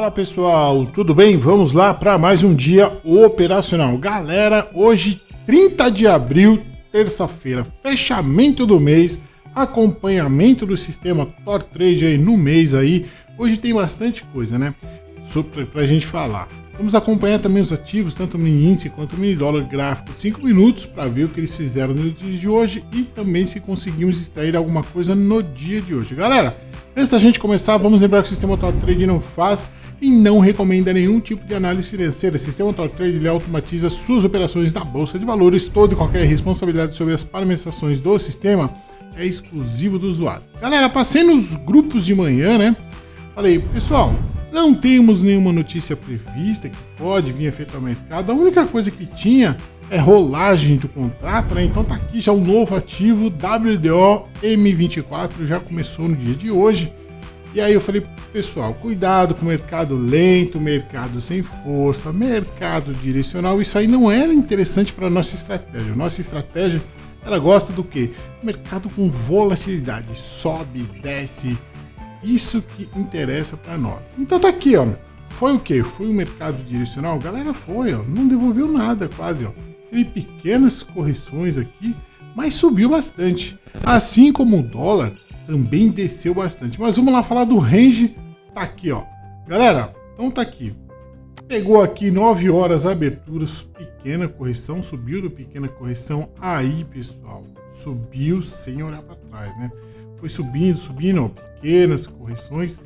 Fala pessoal, tudo bem? Vamos lá para mais um dia operacional. Galera, hoje 30 de abril, terça-feira, fechamento do mês, acompanhamento do sistema TorTrade aí no mês aí. Hoje tem bastante coisa, né? Pra gente falar. Vamos acompanhar também os ativos, tanto o mini índice quanto o mini dólar gráfico, 5 minutos para ver o que eles fizeram no dia de hoje e também se conseguimos extrair alguma coisa no dia de hoje. Galera, antes da gente começar, vamos lembrar que o sistema TorTrade não faz e não recomenda nenhum tipo de análise financeira. O sistema TorTrade ele automatiza suas operações na bolsa de valores. Toda e qualquer responsabilidade sobre as parametrizações do sistema é exclusivo do usuário. Galera, passei nos grupos de manhã, né? Falei, pessoal, não temos nenhuma notícia prevista que pode vir afetar o mercado. A única coisa que tinha é rolagem do contrato, né? Então tá aqui já um novo ativo, WDO M24, já começou no dia de hoje. E aí eu falei, pessoal, cuidado com o mercado lento, mercado sem força, mercado direcional. Isso aí não era interessante para nossa estratégia. Nossa estratégia, ela gosta do quê? Mercado com volatilidade, sobe, desce. Isso que interessa para nós. Então tá aqui, ó. Foi o quê? Foi o mercado direcional? Galera, foi, ó. Não devolveu nada quase, ó. Teve pequenas correções aqui, mas subiu bastante. Assim como o dólar também desceu bastante. Mas vamos lá falar do range. Tá aqui, ó. Galera, então tá aqui. Pegou aqui 9 horas aberturas, pequena correção, subiu do pequena correção. Aí, pessoal, subiu sem olhar para trás, né? Foi subindo, ó, pequenas correções.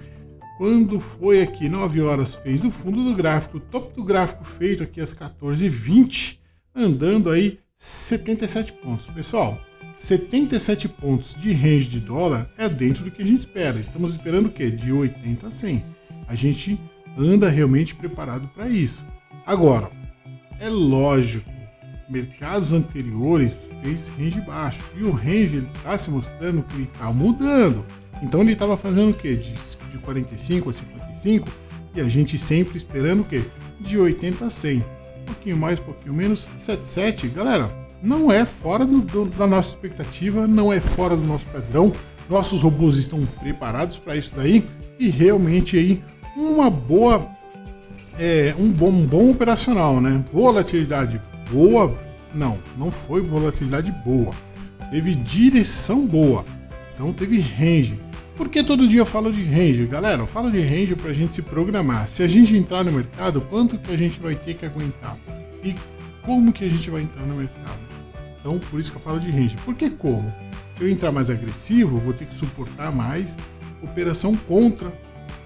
Quando foi aqui 9 horas, fez o fundo do gráfico, topo do gráfico feito aqui às 14h20, andando aí 77 pontos. Pessoal, 77 pontos de range de dólar é dentro do que a gente espera. Estamos esperando o quê? De 80 a 100. A gente anda realmente preparado para isso. Agora, é lógico, mercados anteriores fez range baixo e o range está se mostrando que ele está mudando. Então ele estava fazendo o quê? De 45 a 55 e a gente sempre esperando o quê? De 80 a 100. Um pouquinho mais, um pouquinho menos. 77, galera, não é fora da nossa expectativa, não é fora do nosso padrão. Nossos robôs estão preparados para isso daí e realmente aí uma boa, um bom operacional, né? Volatilidade boa, não foi volatilidade boa. Teve direção boa, então teve range. Por que todo dia eu falo de range? Galera, eu falo de range para a gente se programar. Se a gente entrar no mercado, quanto que a gente vai ter que aguentar? E como que a gente vai entrar no mercado? Então, por isso que eu falo de range. Por que como? Se eu entrar mais agressivo, eu vou ter que suportar mais operação contra,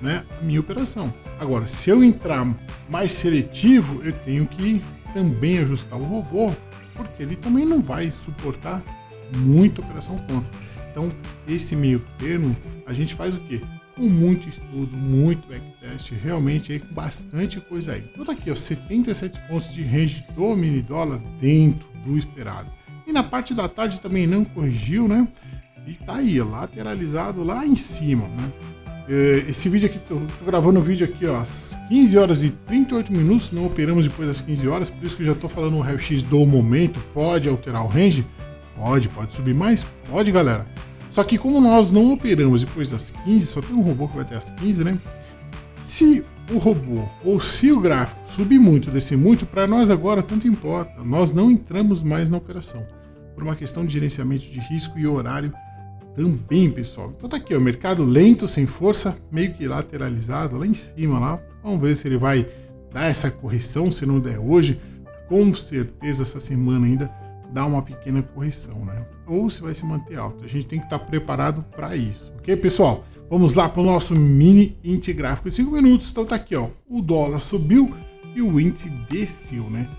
né, a minha operação. Agora, se eu entrar mais seletivo, eu tenho que também ajustar o robô, porque ele também não vai suportar muita operação contra. Então, esse meio termo, a gente faz o quê? Com muito estudo, muito backtest, realmente aí com bastante coisa aí. Então tá aqui, ó, 77 pontos de range do mini dólar dentro do esperado. E na parte da tarde também não corrigiu, né? E tá aí, lateralizado lá em cima, né? Esse vídeo aqui, tô gravando o vídeo aqui, ó, às 15 horas e 38 minutos, não operamos depois das 15 horas, por isso que eu já tô falando o raio-x do momento. Pode alterar o range? Pode subir mais? Pode, galera. Só que como nós não operamos depois das 15, só tem um robô que vai até as 15, né? Se o robô ou se o gráfico subir muito, descer muito, para nós agora tanto importa. Nós não entramos mais na operação. Por uma questão de gerenciamento de risco e horário também, pessoal. Então tá aqui, ó, mercado lento, sem força, meio que lateralizado, lá em cima, lá. Vamos ver se ele vai dar essa correção, se não der hoje. Com certeza essa semana ainda dá uma pequena correção, né? Ou se vai se manter alto. A gente tem que estar preparado para isso, ok, pessoal? Vamos lá para o nosso mini índice gráfico de 5 minutos. Então tá aqui, ó, o dólar subiu e o índice desceu, né?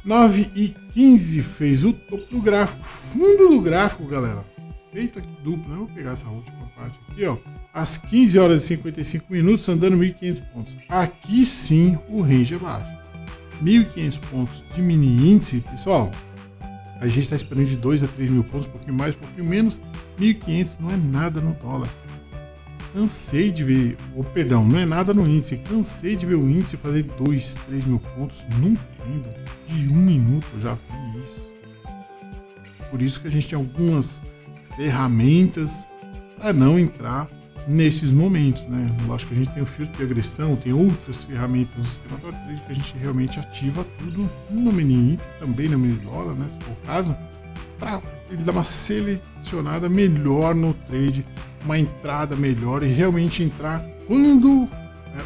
9h15 fez o topo do gráfico, fundo do gráfico, galera. Feito aqui duplo, né? Vou pegar essa última parte aqui, ó. Às 15 horas e 55 minutos, andando 1.500 pontos. Aqui sim o range é baixo. 1.500 pontos de mini índice, pessoal. A gente está esperando de 2 a 3 mil pontos, um pouquinho mais, um pouquinho menos. 1.500 não é nada no dólar. Cansei de ver, não é nada no índice. Cansei de ver o índice fazer 2, 3 mil pontos num candle de 1 minuto. Eu já vi isso. Por isso que a gente tem algumas ferramentas para não entrar nesses momentos, né? Lógico que a gente tem o filtro de agressão, tem outras ferramentas no sistema trade que a gente realmente ativa tudo no mini índice, também no mini dólar, né? Se for o caso, para ele dar uma selecionada melhor no trade, uma entrada melhor e realmente entrar quando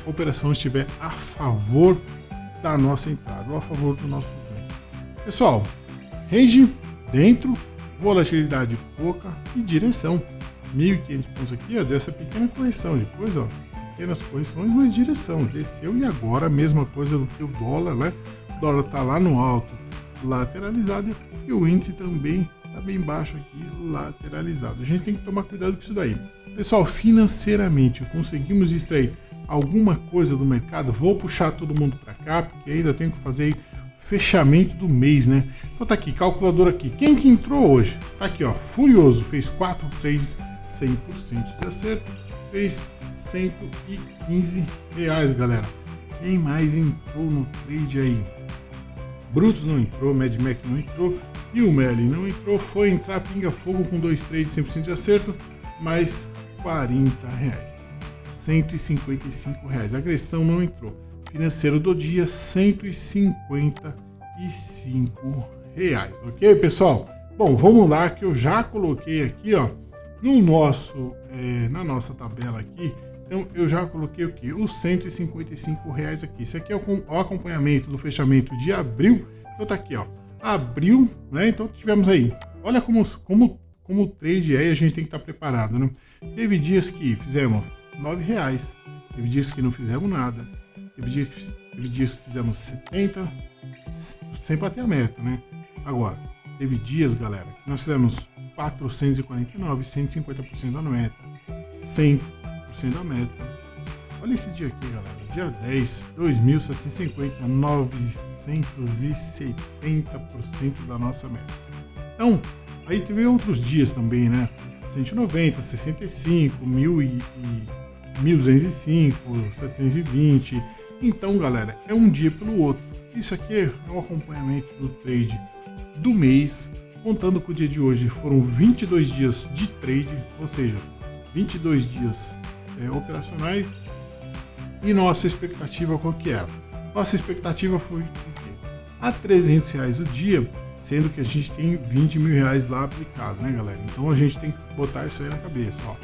a operação estiver a favor da nossa entrada ou a favor do nosso ganho. Pessoal, range dentro, volatilidade pouca e direção. 1.500 pontos aqui, ó, deu essa pequena correção. Depois, ó, pequenas correções, mas direção. Desceu e agora a mesma coisa do que o dólar, né? O dólar tá lá no alto, lateralizado, e o índice também tá bem baixo aqui, lateralizado. A gente tem que tomar cuidado com isso daí. Pessoal, financeiramente, conseguimos extrair alguma coisa do mercado? Vou puxar todo mundo para cá, porque ainda tenho que fazer fechamento do mês, né? Então tá aqui, calculador aqui. Quem que entrou hoje? Tá aqui, ó, Furioso, fez 4 trades, 100% de acerto, fez R$115, galera. Quem mais entrou no trade aí? Brutus não entrou, Mad Max não entrou, e o Merlin não entrou. Foi entrar Pinga Fogo com 2 trades, 100% de acerto, mais R$40, R$155. Agressão não entrou. Financeiro do dia, R$155, ok, pessoal? Bom, vamos lá, que eu já coloquei aqui, ó, no nosso, na nossa tabela aqui. Então eu já coloquei o que? Os R$155 aqui. Esse aqui é o acompanhamento do fechamento de abril. Então tá aqui, ó, abril, né? Então tivemos aí. Olha como o trade é, e a gente tem que estar preparado, né? Teve dias que fizemos R$9, teve dias que não fizemos nada. Teve dias que fizemos 70, sem bater a meta, né? Agora, teve dias, galera, que nós fizemos 449, 150% da meta, 100% da meta. Olha esse dia aqui, galera, dia 10, 2.750, 970% da nossa meta. Então, aí teve outros dias também, né? 190, 65, 1.205, 720. Então, galera, é um dia pelo outro. Isso aqui é o acompanhamento do trade do mês, contando com o dia de hoje foram 22 dias de trade, ou seja, 22 dias operacionais. E nossa expectativa qual que era? Nossa expectativa foi a R$300 o dia, sendo que a gente tem R$20 mil lá aplicado, né, galera? Então a gente tem que botar isso aí na cabeça, ó.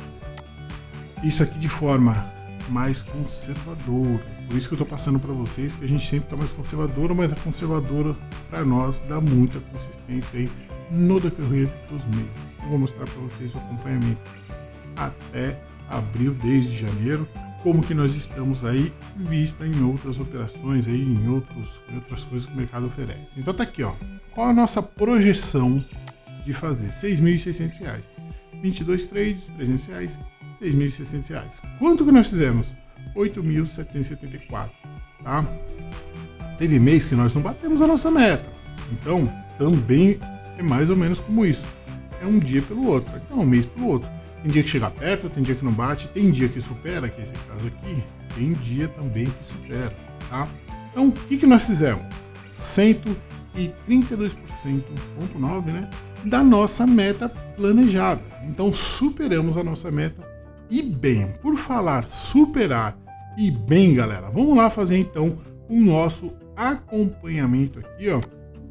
Isso aqui de forma mais conservadora. Por isso que eu tô passando para vocês que a gente sempre tá mais conservadora, mas a conservadora para nós dá muita consistência aí no decorrer dos meses. Eu vou mostrar para vocês o acompanhamento até abril, desde janeiro, como que nós estamos aí vista em outras operações aí, em outras coisas que o mercado oferece. Então tá aqui, ó. Qual a nossa projeção de fazer? R$6.600. 22 trades, R$300. R$6.600. Quanto que nós fizemos? 8.774, tá? Teve mês que nós não batemos a nossa meta. Então, também é mais ou menos como isso. É um dia pelo outro. Então, um mês pelo outro. Tem dia que chega perto, tem dia que não bate, tem dia que supera, que é esse caso aqui. Tem dia também que supera, tá? Então, o que nós fizemos? 132,9%, né? Da nossa meta planejada. Então, superamos a nossa meta. E bem, por falar superar e bem, galera, vamos lá fazer então o nosso acompanhamento aqui, ó,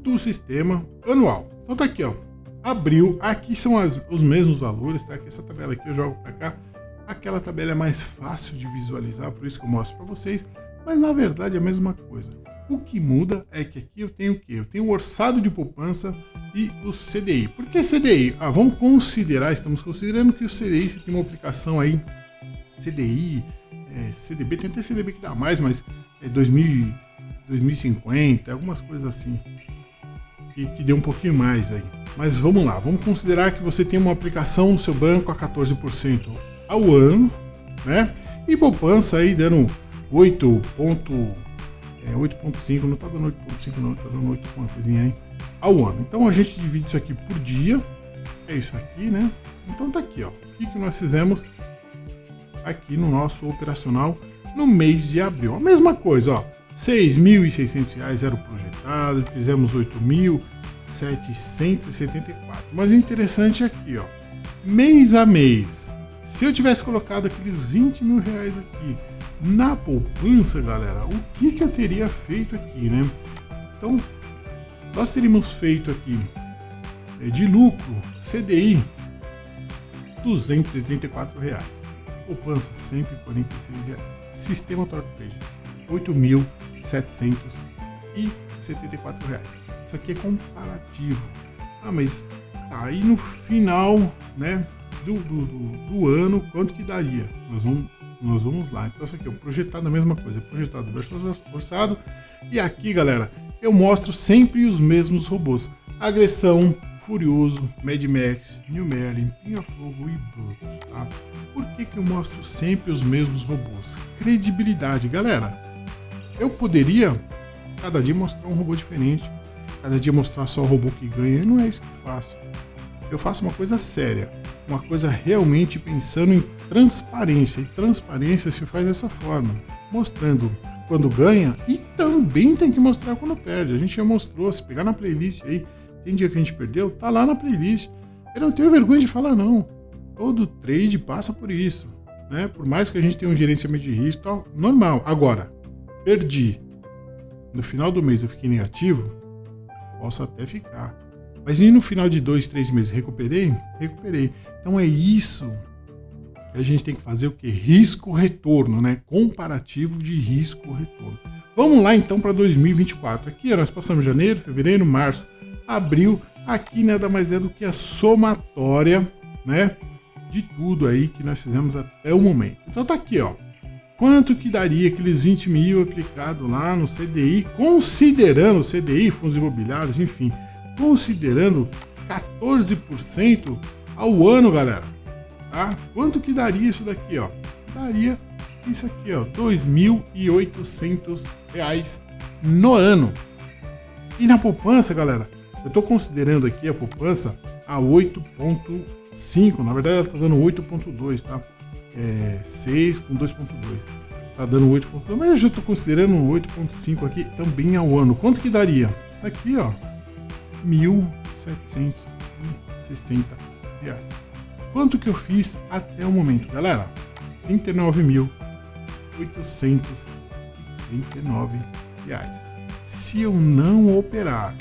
do sistema anual. Então tá aqui, ó, abril, aqui são os mesmos valores, tá? Aqui essa tabela aqui eu jogo para cá, aquela tabela é mais fácil de visualizar, por isso que eu mostro para vocês, mas na verdade é a mesma coisa. O que muda é que aqui eu tenho o quê? Eu tenho o orçado de poupança e o CDI. Por que CDI? Vamos considerar, estamos considerando que o CDI, você tem uma aplicação aí, CDI, CDB, tem até CDB que dá mais, mas é 2050, algumas coisas assim, que deu um pouquinho mais aí. Mas vamos lá, vamos considerar que você tem uma aplicação no seu banco a 14% ao ano, né? E poupança aí dando 8,5, não tá dando 8,5 não, tá dando 8 uma coisinha aí ao ano. Então a gente divide isso aqui por dia, é isso aqui, né? Então tá aqui, ó, o que nós fizemos aqui no nosso operacional no mês de abril. A mesma coisa, ó, R$6.600 era o projetado, fizemos 8.774. Mas o interessante é aqui, ó, mês a mês, Se eu tivesse colocado aqueles 20 mil reais aqui na poupança, galera, o que eu teria feito aqui, né? Então, nós teríamos feito aqui de lucro, CDI, R$234, poupança, R$146, sistema Torque Trade, R$8.774. Isso aqui é comparativo. Ah, mas tá aí no final, né, do ano, quanto que daria? Nós vamos lá. Então isso aqui é o projetado, a mesma coisa, projetado versus orçado. E aqui, galera, eu mostro sempre os mesmos robôs: Agressão, Furioso, Mad Max, New Merlin, Pinga Fogo e Brutus, tá? Por que eu mostro sempre os mesmos robôs? Credibilidade, galera. Eu poderia cada dia mostrar um robô diferente, cada dia mostrar só o robô que ganha, e não é isso que eu faço. Eu faço uma coisa séria, uma coisa realmente pensando em transparência, e transparência se faz dessa forma, mostrando quando ganha e também tem que mostrar quando perde. A gente já mostrou, se pegar na playlist aí, tem dia que a gente perdeu, tá lá na playlist. Eu não tenho vergonha de falar não, todo trade passa por isso, né? Por mais que a gente tenha um gerenciamento de risco, tal, normal. Agora, perdi, no final do mês eu fiquei negativo, posso até ficar. Mas e no final de 2, 3 meses recuperei? Recuperei. Então é isso que a gente tem que fazer, o que? Risco-retorno, né? Comparativo de risco-retorno. Vamos lá então para 2024. Aqui nós passamos janeiro, fevereiro, março, abril. Aqui nada mais é do que a somatória, né, de tudo aí que nós fizemos até o momento. Então tá aqui, ó. Quanto que daria aqueles 20 mil aplicado lá no CDI, considerando CDI, fundos imobiliários, enfim, considerando 14% ao ano, galera, tá? Quanto que daria isso daqui, ó? Daria isso aqui, ó, R$2.800 no ano. E na poupança, galera, eu tô considerando aqui a poupança a 8.5, na verdade ela tá dando 8.2, tá? 6 com 2.2, tá dando 8.2, mas eu já tô considerando um 8.5 aqui também ao ano. Quanto que daria? Tá aqui, ó, R$1.760. Quanto que eu fiz até o momento, galera? R$39.839. Se eu não operar,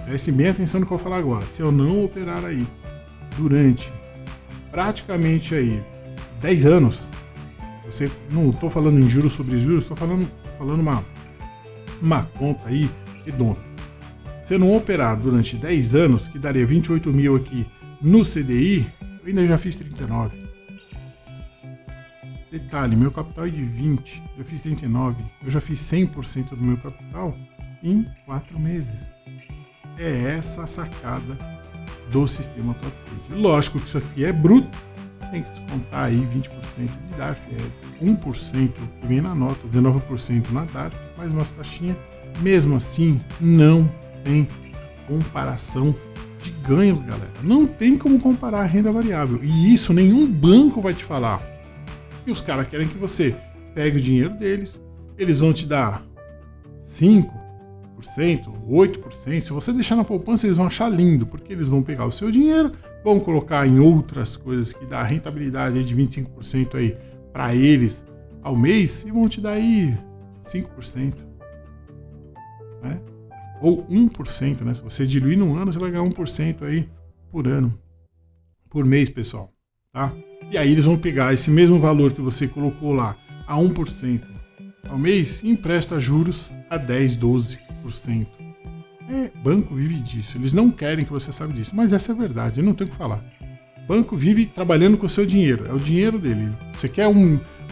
preste bem atenção no que eu vou falar agora, se eu não operar aí durante praticamente aí 10 anos, você, não estou falando em juros sobre juros, estou falando uma conta aí redonda. Se eu não operar durante 10 anos, que daria 28 mil aqui no CDI, eu ainda já fiz 39. Detalhe, meu capital é de 20, eu fiz 39, eu já fiz 100% do meu capital em 4 meses. É essa a sacada do sistema Torque Trade. Lógico que isso aqui é bruto, tem que descontar aí 20% de DARF, 1% que vem na nota, 19% na DARF, mais umas taxinhas. Mesmo assim, não tem comparação de ganho, galera. Não tem como comparar a renda variável. E isso nenhum banco vai te falar. E os caras querem que você pegue o dinheiro deles, eles vão te dar 5%, 8%. Se você deixar na poupança, eles vão achar lindo, porque eles vão pegar o seu dinheiro, vão colocar em outras coisas que dá rentabilidade aí de 25% aí para eles ao mês e vão te dar aí 5%, né? Ou 1%, né? Se você diluir num ano, você vai ganhar 1% aí por ano, por mês, pessoal, tá? E aí eles vão pegar esse mesmo valor que você colocou lá a 1% ao mês e empresta juros a 10, 12%. Banco vive disso. Eles não querem que você saiba disso, mas essa é a verdade, eu não tenho o que falar. Banco vive trabalhando com o seu dinheiro, é o dinheiro dele. Você quer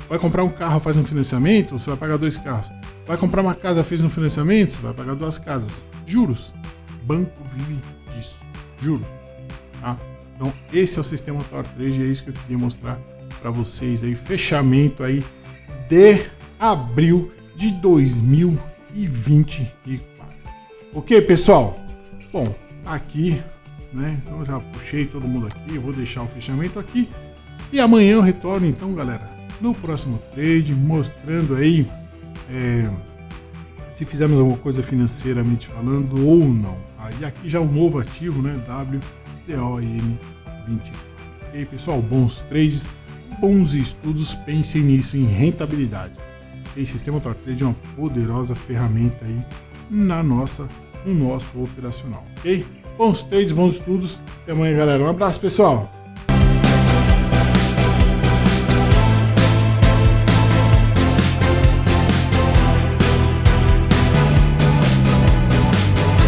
vai comprar um carro, faz um financiamento, você vai pagar 2 carros. Vai comprar uma casa, fez um financiamento, você vai pagar 2 casas. Juros. Banco vive disso. Juros. Tá? Então, esse é o sistema Torque Trade e é isso que eu queria mostrar para vocês aí. Fechamento aí de abril de 2024. Ok, pessoal? Bom, aqui, né? Então, eu já puxei todo mundo aqui. Eu vou deixar o fechamento aqui. E amanhã eu retorno, então, galera, no próximo trade, mostrando aí se fizermos alguma coisa financeiramente falando ou não. Aí aqui já o novo ativo, né? WDOM 20. Ok, pessoal? Bons trades. bons estudos, pensem nisso, em rentabilidade. O sistema TorQuery é uma poderosa ferramenta aí no nosso operacional, ok? Bons trades, bons estudos. Até amanhã, galera. Um abraço, pessoal.